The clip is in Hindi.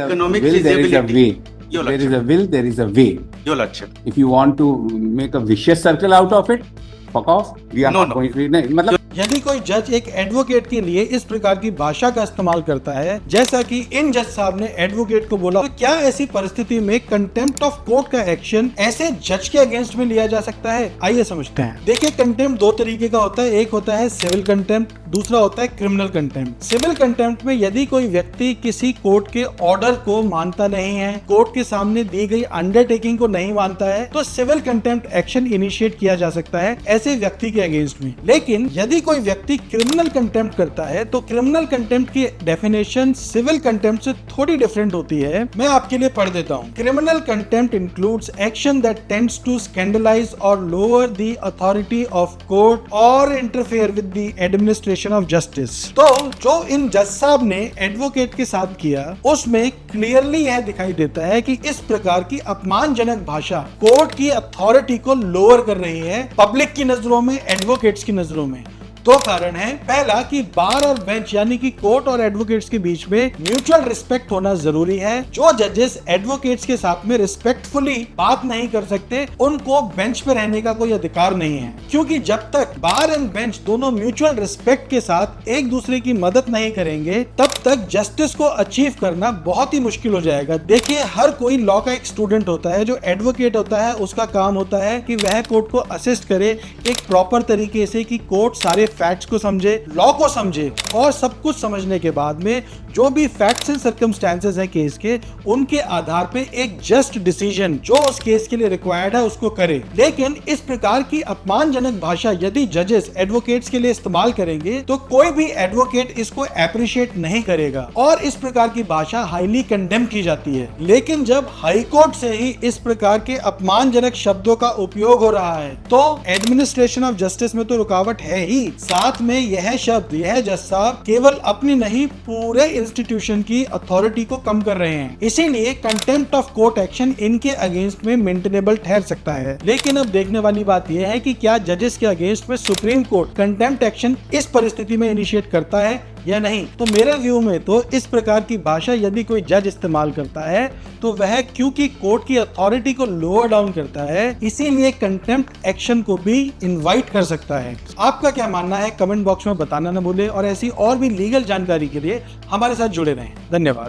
economic will, there is a feasibility. way. Your There is Lordship. a will, there is a way. Your Lordship. If you want to make a vicious circle out of it, fuck off. We are No, not no. going to. नहीं, मतलब यदि कोई जज एक एडवोकेट के लिए इस प्रकार की भाषा का इस्तेमाल करता है जैसा कि इन जज साहब ने एडवोकेट को बोला, तो क्या ऐसी परिस्थिति में कंटेम्प्ट ऑफ कोर्ट का एक्शन ऐसे जज के अगेंस्ट में लिया जा सकता है? आइए समझते हैं। देखिए, कंटेम्प्ट दो तरीके का होता है। एक होता है सिविल कंटेम्प्ट, दूसरा होता है क्रिमिनल कंटेम्प्ट। सिविल कंटेम्प्ट में यदि कोई व्यक्ति किसी कोर्ट के ऑर्डर को मानता नहीं है, कोर्ट के सामने दी गई अंडरटेकिंग को नहीं मानता है, तो सिविल कंटेम्प्ट एक्शन इनिशिएट किया जा सकता है ऐसे व्यक्ति के अगेंस्ट में। लेकिन यदि कोई व्यक्ति क्रिमिनल कंटेम्प्ट करता है तो क्रिमिनल कंटेम्प्ट की डेफिनेशन सिविल कंटेम्प्ट से थोड़ी डिफरेंट होती है। मैं आपके लिए पढ़ देता हूँ। Criminal contempt includes action that tends to scandalise और lower the authority of court और interfere with the administration of justice. तो जो इन जज साहब ने एडवोकेट के साथ किया उसमें क्लियरली यह दिखाई देता है कि इस प्रकार की अपमानजनक भाषा कोर्ट की अथॉरिटी को लोअर कर रही है, पब्लिक की नजरों में, एडवोकेट्स की नजरों में। दो कारण है। पहला कि बार और बेंच यानी कि कोर्ट और एडवोकेट्स के बीच में म्यूचुअल रिस्पेक्ट होना जरूरी है। जो जजेस एडवोकेट्स के साथ में रिस्पेक्टफुली बात नहीं कर सकते उनको बेंच पे रहने का कोई अधिकार नहीं है, क्योंकि जब तक बार एंड बेंच दोनों म्यूचुअल रिस्पेक्ट के साथ एक दूसरे की मदद नहीं करेंगे तब तक जस्टिस को अचीव करना बहुत ही मुश्किल हो जाएगा। देखिए, हर कोई लॉ का एक स्टूडेंट होता है। जो एडवोकेट होता है उसका काम होता है कि वह कोर्ट को असिस्ट करे एक प्रॉपर तरीके से, कि कोर्ट सारे फैक्ट्स को समझे, लॉ को समझे, और सब कुछ समझने के बाद में जो भी फैक्ट्स एंड सर्कमस्टेंसेस हैं केस के, उनके आधार पे एक जस्ट डिसीजन जो उस केस के लिए रिक्वायर्ड है उसको करे। लेकिन इस प्रकार की अपमानजनक भाषा यदि जजेस एडवोकेट्स के लिए इस्तेमाल करेंगे तो कोई भी एडवोकेट इसको एप्रिशिएट नहीं करेगा और इस प्रकार की भाषा हाईली कंडेम की जाती है। लेकिन जब हाई कोर्ट से ही इस प्रकार के अपमानजनक शब्दों का उपयोग हो रहा है तो एडमिनिस्ट्रेशन ऑफ जस्टिस में तो रुकावट है ही, साथ में यह शब्द, यह जज साहब केवल अपनी नहीं पूरे इंस्टीट्यूशन की अथॉरिटी को कम कर रहे हैं। इसीलिए कंटेम्प्ट ऑफ कोर्ट एक्शन इनके अगेंस्ट में मेंटेनेबल ठहर सकता है। लेकिन अब देखने वाली बात यह है कि क्या जजेस के अगेंस्ट में सुप्रीम कोर्ट कंटेम्प्ट एक्शन इस परिस्थिति में इनिशिएट करता है या नहीं। तो मेरे व्यू में तो इस प्रकार की भाषा यदि कोई जज इस्तेमाल करता है तो वह क्योंकि कोर्ट की अथॉरिटी को लोअर डाउन करता है, इसीलिए कंटेम्प्ट एक्शन को भी इनवाइट कर सकता है। आपका क्या मानना है कमेंट बॉक्स में बताना न भूले, और ऐसी और भी लीगल जानकारी के लिए हमारे साथ जुड़े रहें। धन्यवाद।